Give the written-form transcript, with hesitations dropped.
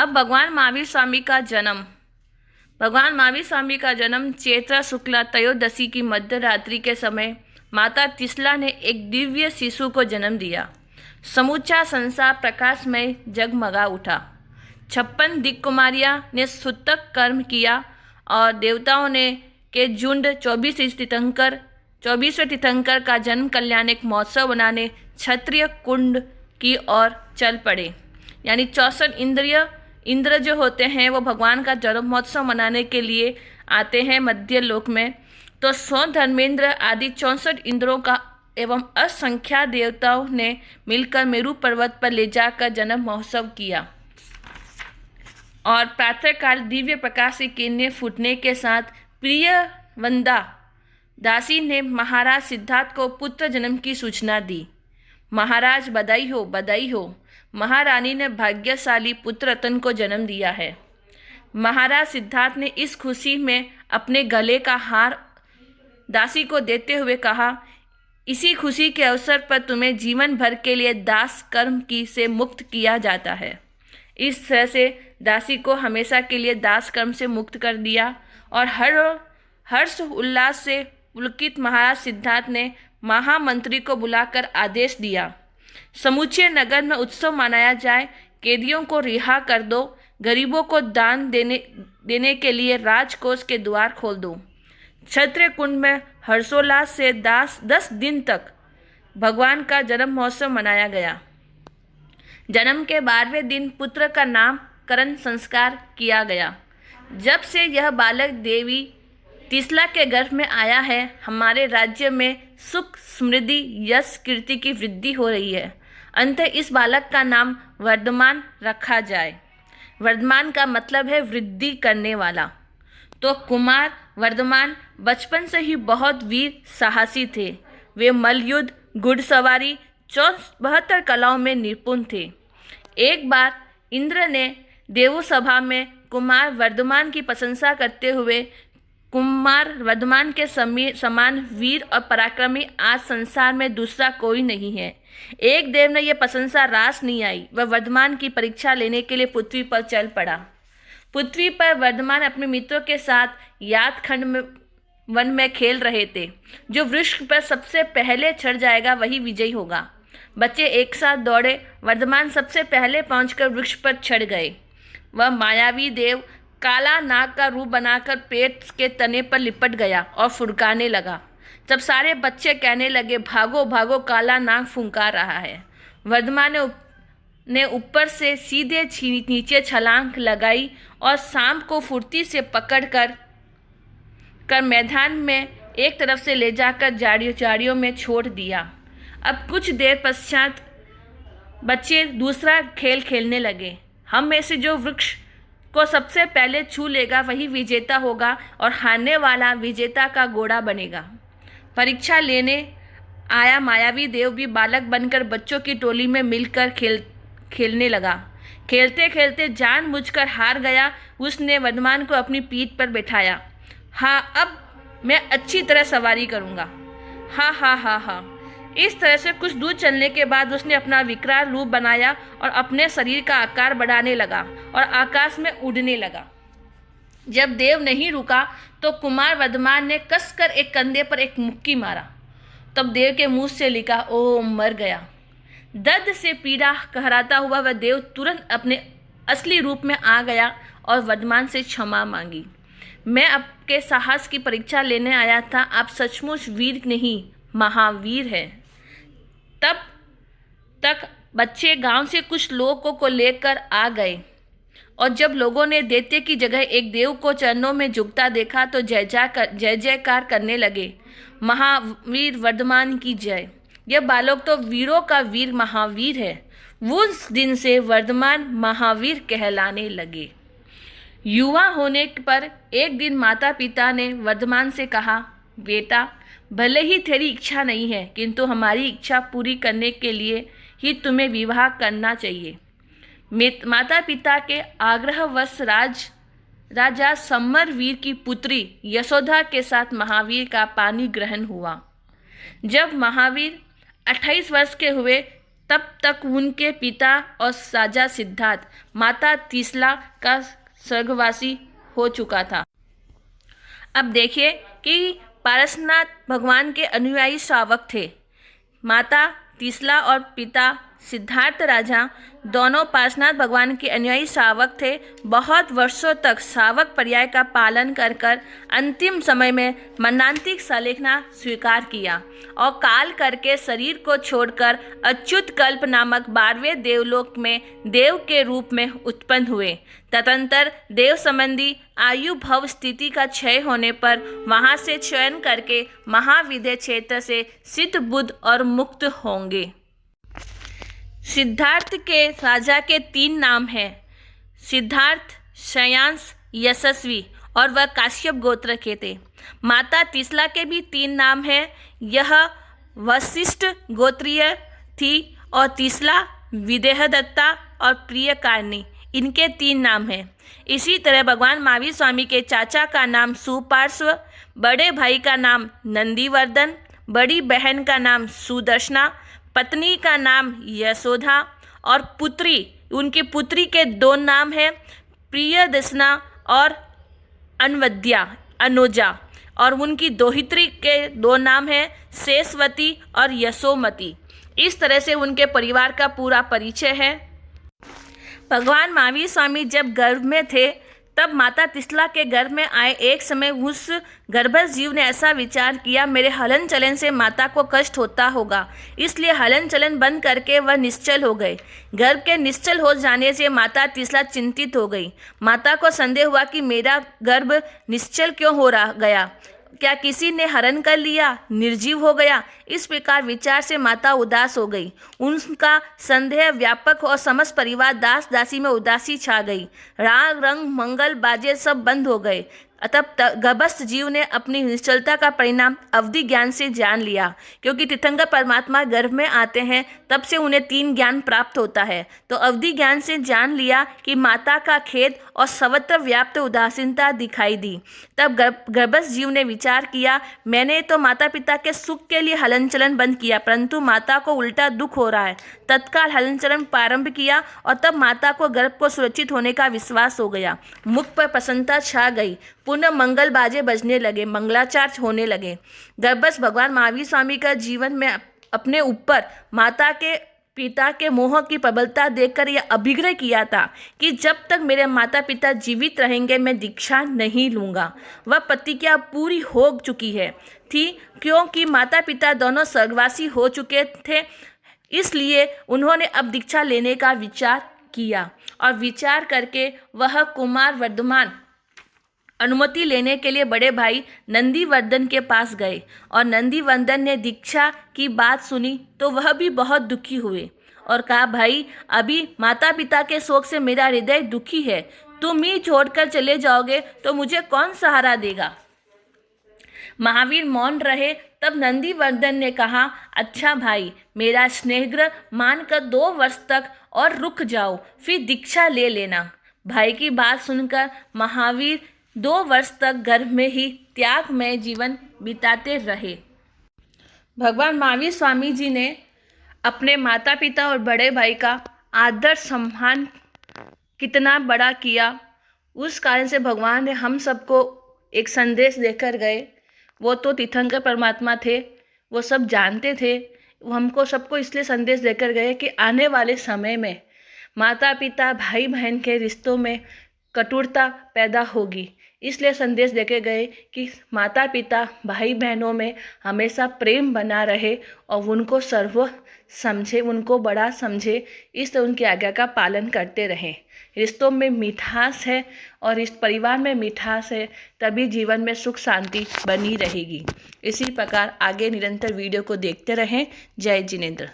अब भगवान महावीर स्वामी का जन्म चैत्र शुक्ला त्रयोदशी की मध्य रात्रि के समय माता तिसला ने एक दिव्य शिशु को जन्म दिया। समूचा संसार प्रकाशमय जगमगा उठा। 56 दिक्कुमारियां ने सूतक कर्म किया और देवताओं ने के झुंड 24वें तीर्थंकर का जन्म कल्याणिक महोत्सव बनाने क्षत्रिय कुंड की ओर चल पड़े। यानी 64 इंद्र जो होते हैं वो भगवान का जन्म महोत्सव मनाने के लिए आते हैं मध्य लोक में। तो 100 धर्मेंद्र आदि 64 इंद्रों का एवं असंख्या देवताओं ने मिलकर मेरू पर्वत पर ले जाकर जन्म महोत्सव किया और प्रातःकाल दिव्य प्रकाश की किरणें फूटने के साथ प्रियवंदा दासी ने महाराज सिद्धार्थ को पुत्र जन्म की सूचना दी। महाराज बधाई हो, बधाई हो, महारानी ने भाग्यशाली पुत्र रतन को जन्म दिया है। महाराज सिद्धार्थ ने इस खुशी में अपने गले का हार दासी को देते हुए कहा, इसी खुशी के अवसर पर तुम्हें जीवन भर के लिए दास कर्म की से मुक्त किया जाता है। इस तरह से दासी को हमेशा के लिए दास कर्म से मुक्त कर दिया और हर्ष उल्लास से पुलकित महाराज सिद्धार्थ ने महामंत्री को बुलाकर आदेश दिया, समूचे नगर में उत्सव मनाया जाए, कैदियों को रिहा कर दो, गरीबों को दान देने के लिए राजकोष के द्वार खोल दो। क्षत्रिय कुंड में हर्षोल्लास से 10 दिन तक भगवान का जन्म महोत्सव मनाया गया। जन्म के 12वें दिन पुत्र का नामकरण संस्कार किया गया। जब से यह बालक देवी तिसला के गर्भ में आया है, हमारे राज्य में सुख समृद्धि यश कीर्ति की वृद्धि हो रही है। अंततः इस बालक का नाम वर्धमान रखा जाए। वर्धमान का मतलब है वृद्धि करने वाला। तो कुमार वर्धमान बचपन से ही बहुत वीर साहसी थे। वे मल्लयुद्ध, घुड़सवारी 72 कलाओं में निपुण थे। एक बार इंद्र ने देवसभा में कुमार वर्धमान की प्रशंसा करते हुए, कुमार वर्धमान के समान वीर और पराक्रमी आज संसार में दूसरा कोई नहीं है। एक देव ने यह प्रशंसा रास नहीं आई। वह वर्धमान की परीक्षा लेने के लिए पृथ्वी पर चल पड़ा। पृथ्वी पर वर्धमान अपने मित्रों के साथ यादखंड में वन में खेल रहे थे। जो वृक्ष पर सबसे पहले चढ़ जाएगा वही विजयी होगा। बच्चे एक साथ दौड़े। वर्धमान सबसे पहले पहुंचकर वृक्ष पर चढ़ गए। वह मायावी देव काला नाग का रूप बनाकर पेड़ के तने पर लिपट गया और फुड़काने लगा। जब सारे बच्चे कहने लगे, भागो भागो, काला नाग फुंकार रहा है। वर्धमान ने ऊपर से सीधे नीचे छलांग लगाई और सांप को फुर्ती से पकड़कर मैदान में एक तरफ से ले जाकर झाड़ियों में छोड़ दिया। अब कुछ देर पश्चात बच्चे दूसरा खेल खेलने लगे। हम में से जो वृक्ष को सबसे पहले छू लेगा वही विजेता होगा और हारने वाला विजेता का घोड़ा बनेगा। परीक्षा लेने आया मायावी देव भी बालक बनकर बच्चों की टोली में मिलकर खेलने लगा। खेलते खेलते जानबूझकर हार गया। उसने वर्धमान को अपनी पीठ पर बैठाया। हाँ, अब मैं अच्छी तरह सवारी करूँगा। हाँ हाँ हाँ हाँ। इस तरह से कुछ दूर चलने के बाद उसने अपना विकराल रूप बनाया और अपने शरीर का आकार बढ़ाने लगा और आकाश में उड़ने लगा। जब देव नहीं रुका तो कुमार वर्धमान ने कसकर एक कंधे पर एक मुक्की मारा। तब देव के मुंह से लिखा, ओ मर गया। दर्द से पीड़ा कहराता हुआ वह देव तुरंत अपने असली रूप में आ गया और वर्धमान से क्षमा मांगी। मैं आपके साहस की परीक्षा लेने आया था। आप सचमुच वीर नहीं, महावीर है। तब तक बच्चे गांव से कुछ लोगों को लेकर आ गए और जब लोगों ने दैत्य की जगह एक देव को चरणों में झुकता देखा तो जय जयकार करने लगे, महावीर वर्धमान की जय। यह बालक तो वीरों का वीर महावीर है। उस दिन से वर्धमान महावीर कहलाने लगे। युवा होने पर एक दिन माता पिता ने वर्धमान से कहा, बेटा, भले ही तेरी इच्छा नहीं है किंतु हमारी इच्छा पूरी करने के लिए ही तुम्हें विवाह करना चाहिए। माता पिता के आग्रहवश राजा समरवीर की पुत्री यशोदा के साथ महावीर का पानी ग्रहण हुआ। जब महावीर 28 वर्ष के हुए तब तक उनके पिता और राजा सिद्धार्थ माता तीसला का स्वर्गवासी हो चुका था। अब देखिए कि पारसनाथ भगवान के अनुयायी श्रावक थे। माता तीसला और पिता सिद्धार्थ राजा दोनों पार्श्वनाथ भगवान के अनुयायी श्रावक थे। बहुत वर्षों तक श्रावक पर्याय का पालन कर अंतिम समय में मन्नांतिक सलेखना स्वीकार किया और काल करके शरीर को छोड़कर अच्युत कल्प नामक 12वें देवलोक में देव के रूप में उत्पन्न हुए। तदंतर देव संबंधी आयु भव स्थिति का क्षय होने पर वहां से चयन करके महाविद्य क्षेत्र से सिद्ध बुद्ध और मुक्त होंगे। सिद्धार्थ के राजा के 3 नाम हैं, सिद्धार्थ, श्रेयांस, यशस्वी, और वह काश्यप गोत्र के थे। माता तीसला के भी 3 नाम हैं, यह वशिष्ठ गोत्रीय थी और तीसला विदेहदत्ता और प्रियकारिणी, इनके 3 नाम हैं। इसी तरह भगवान महावीर स्वामी के चाचा का नाम सुपार्श्व, बड़े भाई का नाम नंदीवर्धन, बड़ी बहन का नाम सुदर्शना, पत्नी का नाम यशोधा और उनकी पुत्री के 2 नाम हैं, प्रियदर्शना और अनोजा, और उनकी दोहित्री के 2 नाम हैं, शेषवती और यशोमती। इस तरह से उनके परिवार का पूरा परिचय है। भगवान महावीर स्वामी जब गर्भ में थे तब माता तीसला के गर्भ में आए। एक समय उस गर्भस्थ जीव ने ऐसा विचार किया, मेरे हलन चलन से माता को कष्ट होता होगा, इसलिए हलन चलन बंद करके वह निश्चल हो गए। गर्भ के निश्चल हो जाने से माता तीसला चिंतित हो गई। माता को संदेह हुआ कि मेरा गर्भ निश्चल क्यों हो रहा गया, क्या किसी ने हरण कर लिया, निर्जीव हो गया। इस प्रकार विचार से माता उदास हो गई। उनका संदेह व्यापक और समस्त परिवार दास दासी में उदासी छा गई। राग रंग मंगल बाजे सब बंद हो गए। तब गर्भस्थ जीव ने अपनी निश्चलता का परिणाम अवधि ज्ञान से जान लिया, क्योंकि तीर्थंकर परमात्मा गर्भ में आते हैं तब से उन्हें 3 ज्ञान प्राप्त होता है। तो अवधि ज्ञान से जान लिया कि माता का खेद और सर्वत्र व्याप्त उदासीनता दिखाई दी। तब गर्भस्थ जीव ने विचार किया, मैंने तो माता पिता के सुख के लिए हलन चलन बंद किया, परंतु माता को उल्टा दुख हो रहा है। तत्काल हलन चलन प्रारंभ किया और तब माता को गर्भ को सुरक्षित होने का विश्वास हो गया। मुख पर प्रसन्नता छा गई। पुनः मंगल बाजे बजने लगे, मंगलाचार होने लगे। गर्भस्थ भगवान महावीर स्वामी का जीवन में अपने ऊपर माता के पिता के मोह की प्रबलता देखकर यह अभिग्रह किया था कि जब तक मेरे माता पिता जीवित रहेंगे मैं दीक्षा नहीं लूँगा। वह प्रतिज्ञा पूरी हो चुकी थी, क्योंकि माता पिता दोनों स्वर्गवासी हो चुके थे, इसलिए उन्होंने अब दीक्षा लेने का विचार किया और विचार करके वह कुमार वर्धमान अनुमति लेने के लिए बड़े भाई नंदीवर्धन के पास गए और नंदीवर्धन ने दीक्षा की बात सुनी तो वह भी बहुत दुखी हुए और कहा, भाई अभी माता पिता के शोक से मेरा हृदय दुखी है, तुम ही छोड़कर चले जाओगे तो मुझे कौन सहारा देगा। महावीर मौन रहे। तब नंदीवर्धन ने कहा, अच्छा भाई, मेरा स्नेहग्रह मानकर 2 वर्ष तक और रुक जाओ, फिर दीक्षा ले लेना। भाई की बात सुनकर महावीर 2 वर्ष तक गर्भ में ही त्यागमय जीवन बिताते रहे। भगवान महावीर स्वामी जी ने अपने माता पिता और बड़े भाई का आदर सम्मान कितना बड़ा किया, उस कारण से भगवान ने हम सबको एक संदेश देकर गए। वो तो तीर्थंकर परमात्मा थे, वो सब जानते थे। वो हमको सबको इसलिए संदेश देकर गए कि आने वाले समय में माता पिता भाई बहन के रिश्तों में कटुरता पैदा होगी, इसलिए संदेश देके गए कि माता पिता भाई बहनों में हमेशा प्रेम बना रहे और उनको सर्व समझे, उनको बड़ा समझे, इसलिए उनकी आज्ञा का पालन करते रहें। रिश्तों में मिठास है और इस परिवार में मिठास है, तभी जीवन में सुख शांति बनी रहेगी। इसी प्रकार आगे निरंतर वीडियो को देखते रहें। जय जिनेंद्र।